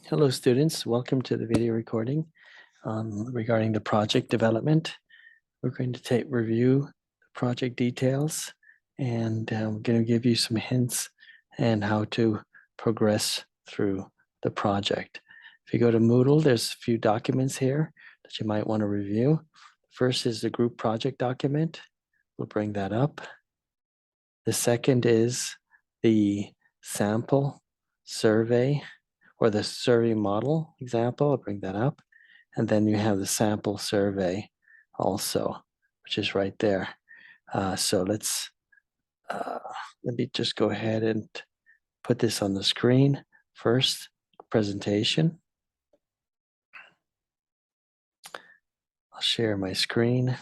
Hello, students. Welcome to the video recording regarding the project development. We're going to review the project details, and we're going to give you some hints and how to progress through the project. If you go to Moodle, there's a few documents here that you might want to review. First is the group project document. We'll bring that up. The second is the sample survey or the survey model example. I'll bring that up. And then you have the sample survey also, which is right there. So let me just go ahead and put this on the screen. First, presentation. I'll share my screen.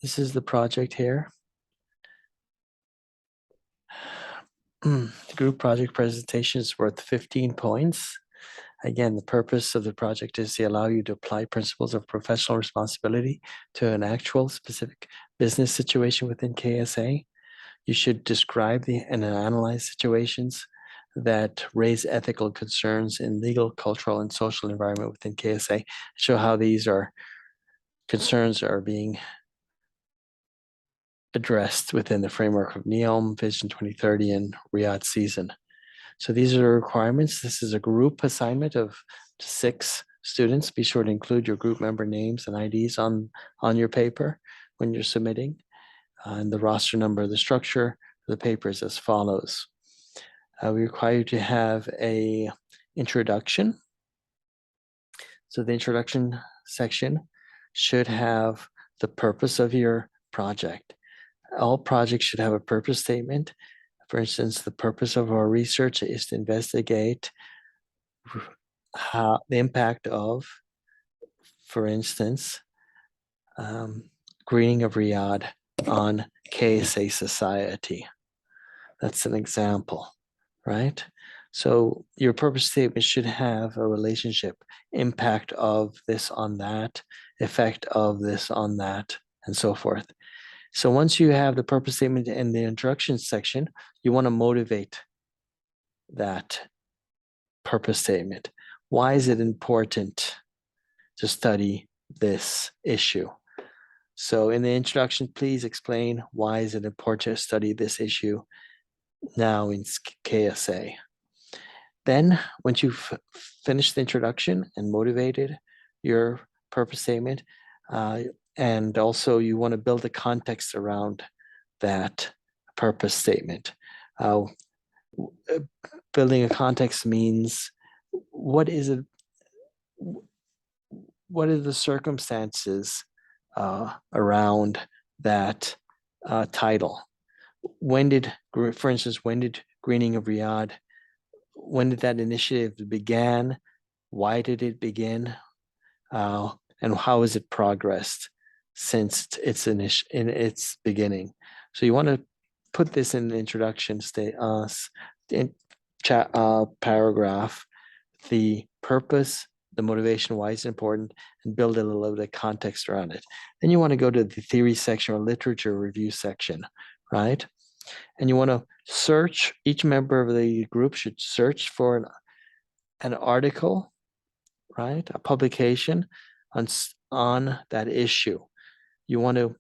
This is the project here. The group project presentation is worth 15 points. Again, the purpose of the project is to allow you to apply principles of professional responsibility to an actual specific business situation within KSA. You should describe and analyze situations that raise ethical concerns in legal, cultural, and social environment within KSA. Show how these concerns are being addressed within the framework of NEOM, Vision 2030, and Riyadh Season. So these are the requirements. This is a group assignment of 6 students. Be sure to include your group member names and IDs on your paper when you're submitting. And the roster number of the structure of the paper is as follows. We require you to have an introduction. So the introduction section should have the purpose of your project. All projects should have a purpose statement. For instance, the purpose of our research is to investigate the impact of, for instance, greening of Riyadh on KSA society. That's an example, right? So your purpose statement should have a relationship, impact of this on that, effect of this on that, and so forth. So once you have the purpose statement in the introduction section, you want to motivate that purpose statement. Why is it important to study this issue? So in the introduction, please explain why is it important to study this issue now in KSA. Then once you've finished the introduction and motivated your purpose statement, and also you want to build a context around that purpose statement. Building a context means what are the circumstances around that title? For instance, when did greening of Riyadh, when did that initiative begin? Why did it begin? And how has it progressed since in its beginning? So you want to put this in the introduction paragraph, the purpose, the motivation, why it's important, and build a little bit of context around it. Then you want to go to the theory section or literature review section, right? And you want to search, each member of the group should search for an article, right? A publication on that issue. You want to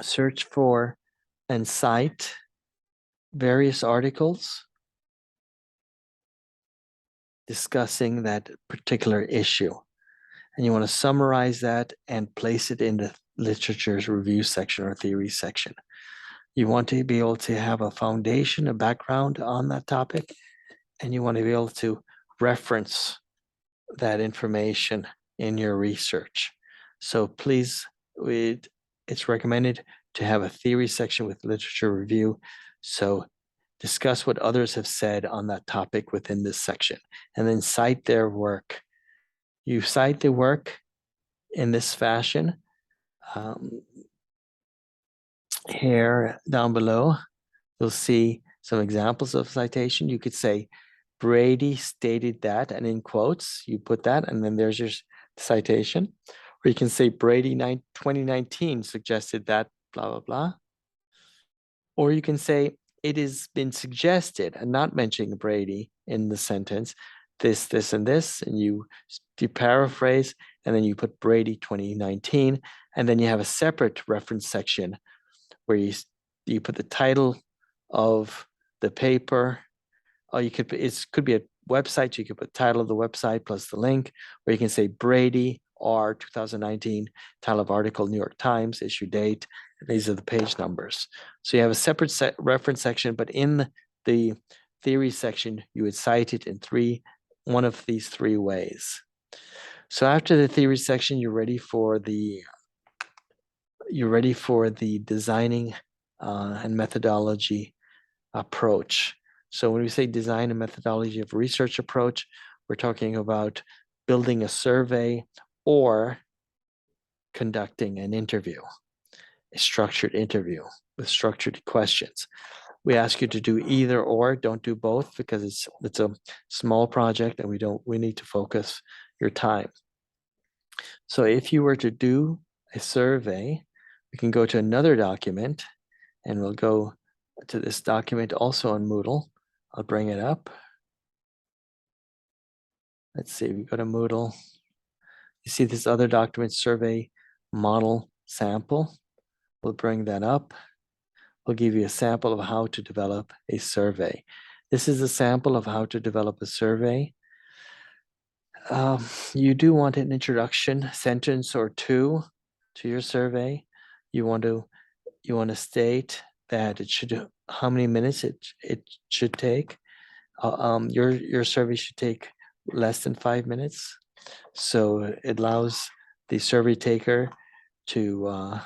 search for and cite various articles discussing that particular issue. And you want to summarize that and place it in the literature's review section or theory section. You want to be able to have a foundation, a background on that topic, and you want to be able to reference that information in your research. So please, it's recommended to have a theory section with literature review. So discuss what others have said on that topic within this section, and then cite their work. You cite the work in this fashion. Here down below, you'll see some examples of citation. You could say, Brady stated that, and in quotes, you put that, and then there's your citation, or you can say Brady 2019 suggested that blah, blah, blah. Or you can say it has been suggested, and not mentioning Brady in the sentence, this, and this, and you paraphrase, and then you put Brady 2019, and then you have a separate reference section where you put the title of the paper. Or you could, it could be a website, you could put the title of the website plus the link, or you can say Brady R 2019, title of article, New York Times, issue date. These are the page numbers. So you have a separate reference section, but in the theory section, you would cite it in one of these three ways. So after the theory section, you're ready for the designing and methodology approach. So when we say design and methodology of research approach, we're talking about building a survey or conducting an interview, a structured interview with structured questions. We ask you to do either or, don't do both, because it's a small project and we need to focus your time. So if you were to do a survey, we can go to another document, and we'll go to this document also on Moodle. I'll bring it up. Let's see, we go to Moodle. You see this other document, survey model sample. We'll bring that up. We'll give you a sample of how to develop a survey. This is a sample of how to develop a survey. You do want an introduction sentence or two to your survey. You want to state that it should, how many minutes it should take. Your survey should take less than 5 minutes. So it allows the survey taker to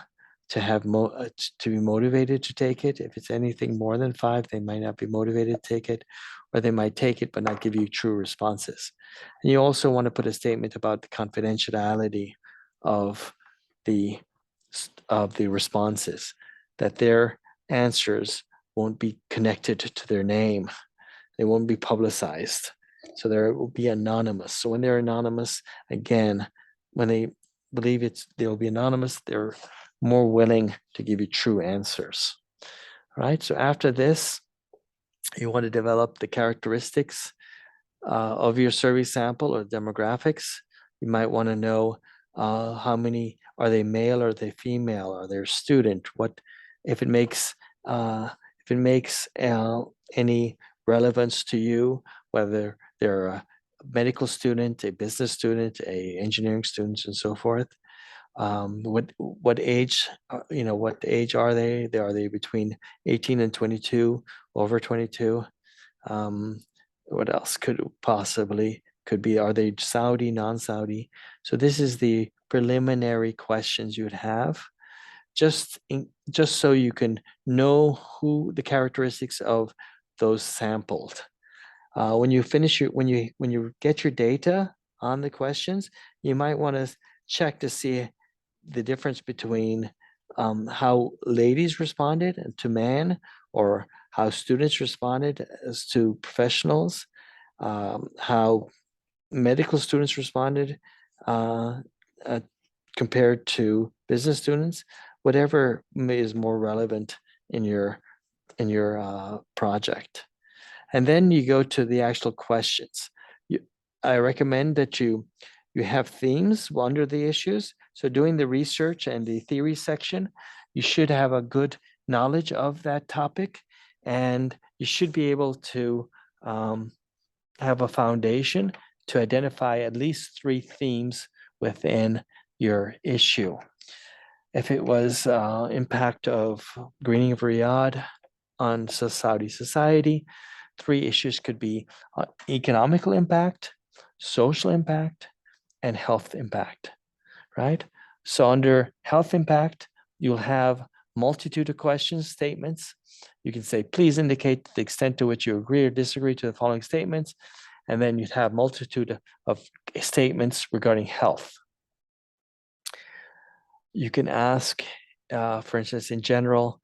be motivated to take it. If it's anything more than 5, they might not be motivated to take it, or they might take it but not give you true responses. And you also want to put a statement about the confidentiality of the responses, that their answers won't be connected to their name. They won't be publicized. So they will be anonymous. So when they're anonymous, again, when they believe they'll be anonymous, they're more willing to give you true answers. All right. So after this, you want to develop the characteristics of your survey sample or demographics. You might want to know how many, are they male or are they female? Are they a student? What if it makes any relevance to you, whether they're a medical student, a business student, a engineering student, and so forth. What age, what age are they? Are they between 18 and 22, over 22? What else could be? Are they Saudi, non-Saudi? So this is the preliminary questions you would have, just so you can know who the characteristics of those sampled. When you get your data on the questions, you might want to check to see the difference between how ladies responded to man, or how students responded as to professionals, how medical students responded compared to business students, whatever is more relevant in your project. And then you go to the actual questions. I recommend that you have themes under the issues. So doing the research and the theory section, you should have a good knowledge of that topic, and you should be able to have a foundation to identify at least 3 themes within your issue. If it was impact of greening of Riyadh on Saudi society, 3 issues could be economical impact, social impact, and health impact, right? So under health impact, you'll have multitude of questions, statements. You can say, please indicate the extent to which you agree or disagree to the following statements. And then you'd have multitude of statements regarding health. You can ask, for instance, in general,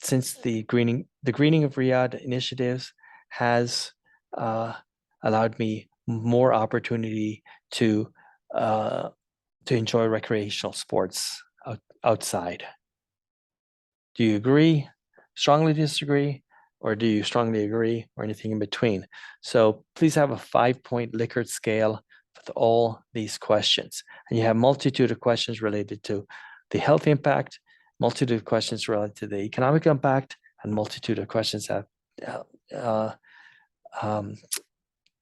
since the greening of Riyadh initiatives has allowed me more opportunity to to enjoy recreational sports outside. Do you agree, strongly disagree, or do you strongly agree, or anything in between? So please have a 5-point Likert scale with all these questions. And you have multitude of questions related to the health impact, multitude of questions related to the economic impact, and multitude of questions that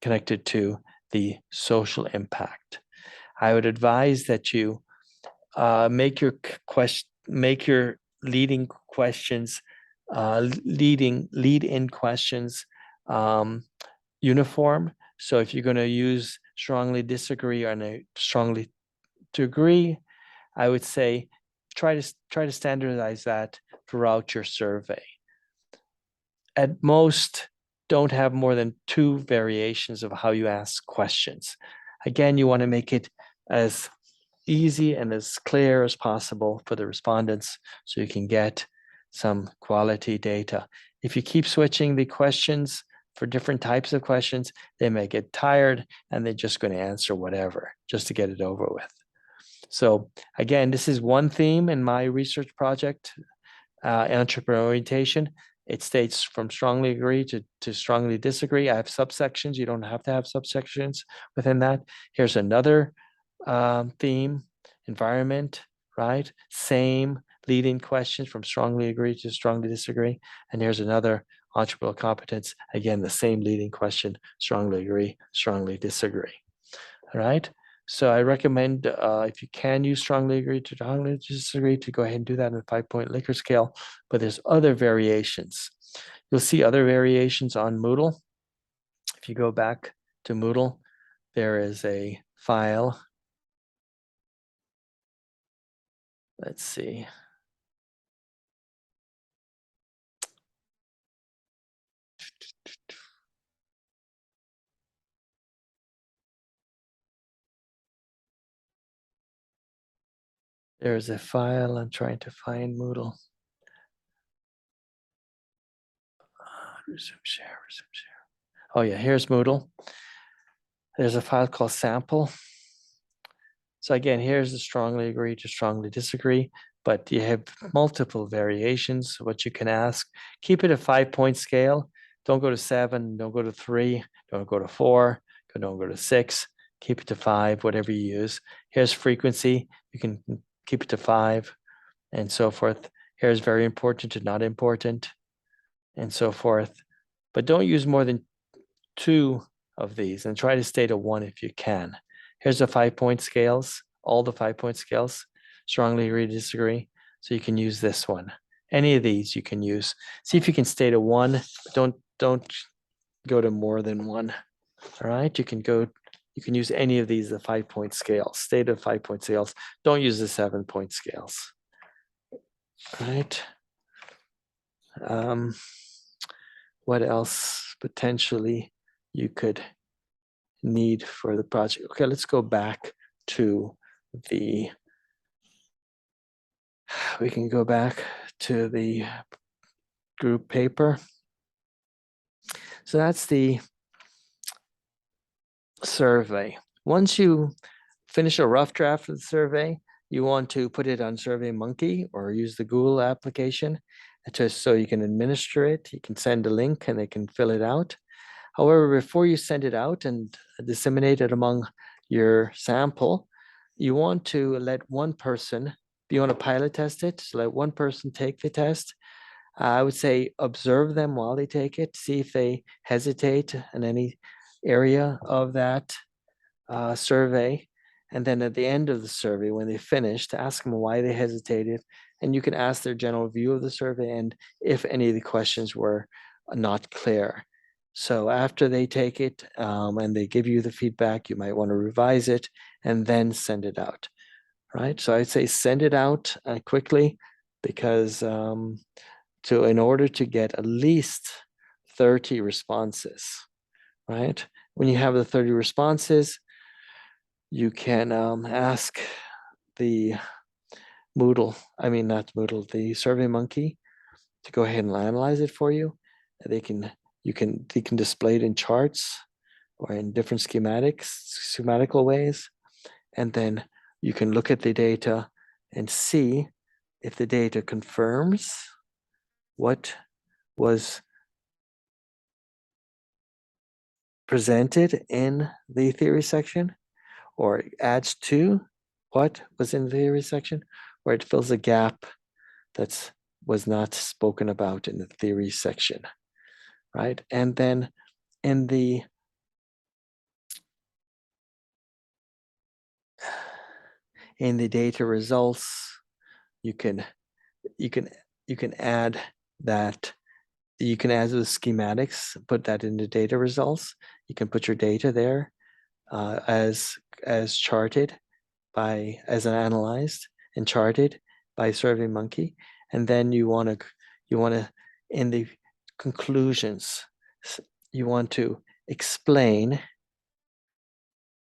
connected to the social impact. I would advise that you make your leading questions, lead-in questions uniform. So if you're going to use strongly disagree or strongly to agree, I would say try to standardize that throughout your survey. At most, don't have more than 2 variations of how you ask questions. Again, you want to make it as easy and as clear as possible for the respondents so you can get some quality data. If you keep switching the questions for different types of questions, they may get tired and they're just going to answer whatever just to get it over with. So again, this is one theme in my research project, entrepreneur orientation. It states from strongly agree to strongly disagree. I have subsections. You don't have to have subsections within that. Here's another theme, environment, right? Same leading questions from strongly agree to strongly disagree. And here's another, entrepreneurial competence. Again, the same leading question, strongly agree, strongly disagree. All right. So I recommend if you can use strongly agree to strongly disagree to go ahead and do that in a 5-point Likert scale, but there's other variations. You'll see other variations on Moodle. If you go back to Moodle, there is a file. Let's see. There's a file. I'm trying to find Moodle. Resume share, resume share. Oh yeah, here's Moodle. There's a file called sample. So again, here's the strongly agree to strongly disagree, but you have multiple variations. What you can ask, keep it a 5-point scale. Don't go to 7, don't go to 3, don't go to 4, don't go to 6. Keep it to 5, whatever you use. Here's frequency. You can keep it to 5 and so forth. Here's very important to not important and so forth. But don't use more than 2 of these and try to stay to 1 if you can. Here's the 5-point scales, all the 5-point scales, strongly agree, disagree. So you can use this one. Any of these you can use. See if you can stay to 1. Don't go to more than 1. All right, you can use any of these, the 5-point scales. Stay to 5-point scales. Don't use the 7-point scales. All right. What else potentially you could need for the project? Okay, let's go back to we can go back to the group paper. So that's the survey. Once you finish a rough draft of the survey, you want to put it on SurveyMonkey or use the Google application just so you can administer it. You can send a link and they can fill it out. However, before you send it out and disseminate it among your sample, you want to let one person, you want to pilot test it, so let one person take the test. I would say observe them while they take it, see if they hesitate in any area of that survey. And then at the end of the survey, when they finished, ask them why they hesitated. And you can ask their general view of the survey and if any of the questions were not clear. So after they take it and they give you the feedback, you might want to revise it and then send it out, right? So I'd say send it out quickly because in order to get at least 30 responses, right? When you have the 30 responses, you can ask the Moodle, the SurveyMonkey to go ahead and analyze it for you. They can display it in charts or in different schematical ways. and then you can look at the data and see if the data confirms what was presented in the theory section, or it adds to what was in the theory section, or it fills a gap that was not spoken about in the theory section, right? And then in the data results, you can add that. You can add the schematics, put that in the data results. You can put your data there as charted as an analyzed and charted by SurveyMonkey, and then you want to in the conclusions, you want to explain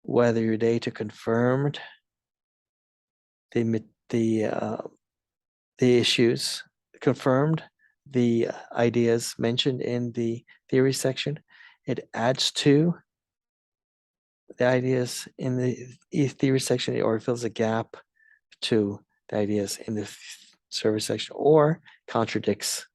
whether your data confirmed the issues, confirmed the ideas mentioned in the theory section. It adds to the ideas in the theory section, or it fills a gap to the ideas in the survey section, or contradicts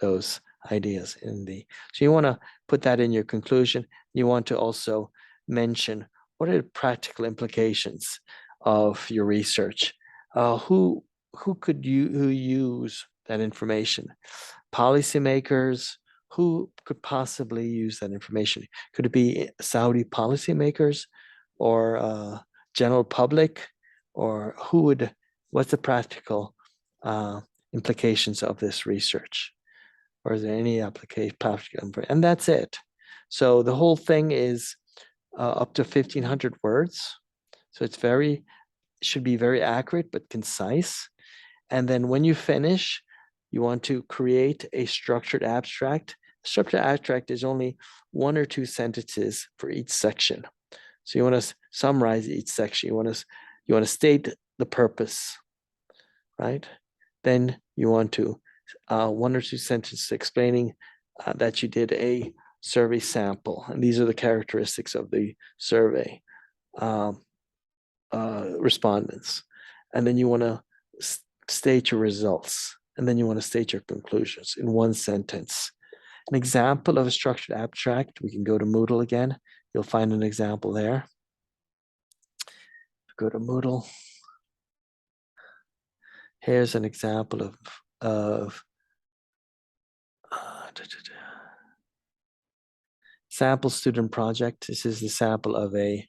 those ideas in the. So you want to put that in your conclusion. You want to also mention what are the practical implications of your research. Who use that information? Policymakers. Who could possibly use that information? Could it be Saudi policymakers, or general public, or who would? What's the practical implications of this research? Or is there any application? And that's it. So the whole thing is up to 1,500 words. So it's should be very accurate but concise. And then when you finish, you want to create a structured abstract. Structured abstract is only 1 or 2 sentences for each section. So you want to summarize each section. You want to state the purpose, right? Then you want to 1 or 2 sentences explaining that you did a survey sample, and these are the characteristics of the survey respondents. And then you want to state your results, and then you want to state your conclusions in 1 sentence. An example of a structured abstract, we can go to Moodle again. You'll find an example there. Go to Moodle. Here's an example of sample student project. This is the sample of a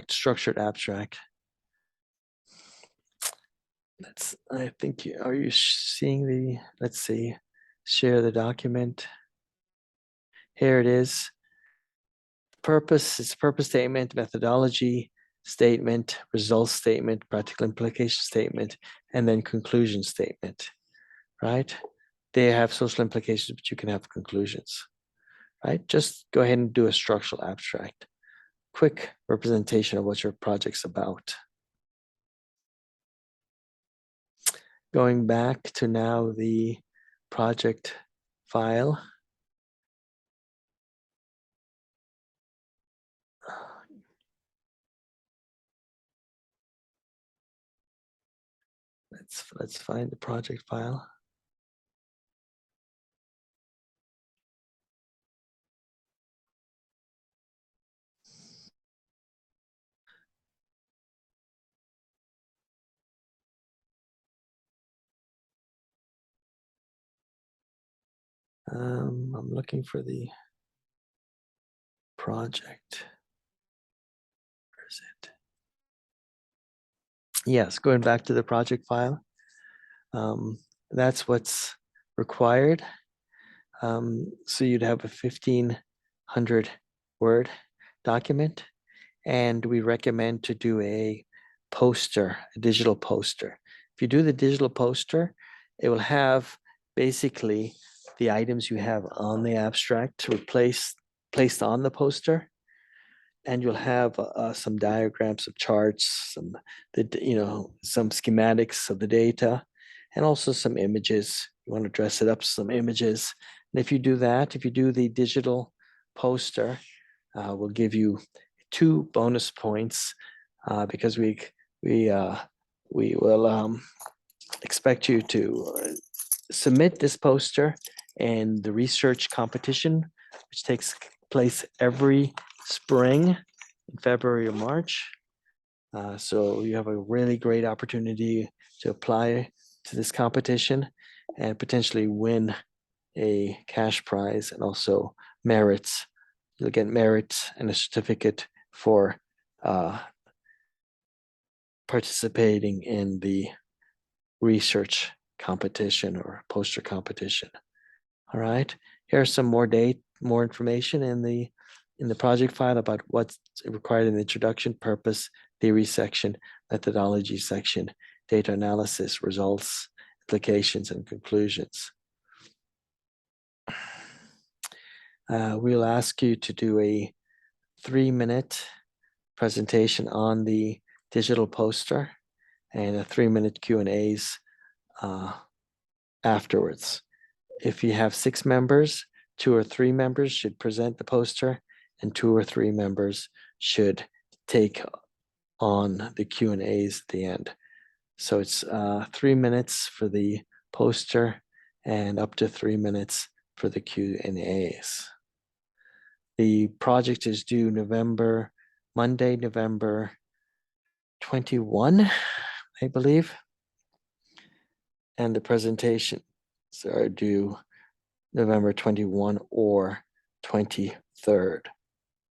structured abstract. I think are you seeing the, let's see, share the document. Here it is. Purpose, it's purpose statement, methodology statement, results statement, practical implication statement, and then conclusion statement, right? They have social implications, but you can have conclusions, right? Just go ahead and do a structural abstract. Quick representation of what your project's about. Going back to now the project file. Let's find the project file. I'm looking for the project. Where is it? Yes, going back to the project file. That's what's required. So you'd have a 1,500 word document, and we recommend to do a poster, a digital poster. If you do the digital poster, it will have basically the items you have on the abstract placed on the poster, and you'll have some diagrams of charts, some schematics of the data, and also some images. You want to dress it up, some images. And if you do that, if you do the digital poster, we'll give you 2 bonus points because we will expect you to submit this poster in the research competition, which takes place every spring in February or March. So you have a really great opportunity to apply to this competition and potentially win a cash prize and also merits. You'll get merits and a certificate for participating in the research competition or poster competition. All right. Here's some more information in the project file about what's required in the introduction, purpose, theory section, methodology section, data analysis, results, applications, and conclusions. We'll ask you to do a 3-minute presentation on the digital poster and a 3-minute Q&As afterwards. If you have 6 members, 2 or 3 members should present the poster and 2 or 3 members should take on the Q&As at the end. So it's 3 minutes for the poster and up to 3 minutes for the Q&As. The project is due Monday, November 21, I believe. And the presentations are due November 21 or 23rd.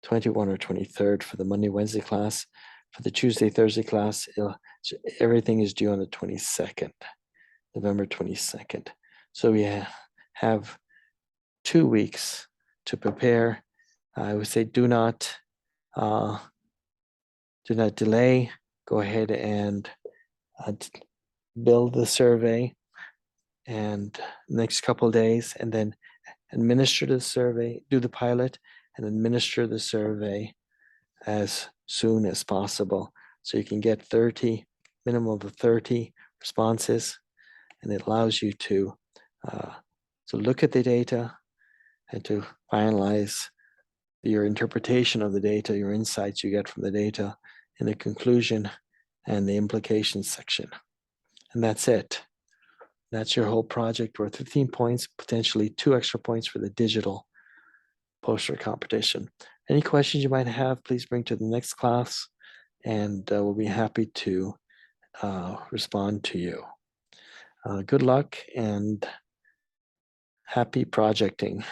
21 or 23rd for the Monday, Wednesday class. For the Tuesday, Thursday class, everything is due on the 22nd, November 22nd. So we have 2 weeks to prepare. I would say do not delay. Go ahead and build the survey and next couple of days, and then administer the survey, do the pilot, and administer the survey as soon as possible. So you can get 30, minimum of 30 responses, and it allows you to look at the data and to finalize your interpretation of the data, your insights you get from the data in the conclusion and the implications section. And that's it. That's your whole project worth 15 points, potentially 2 extra points for the digital poster competition. Any questions you might have, please bring to the next class, and we'll be happy to respond to you. Good luck and happy projecting.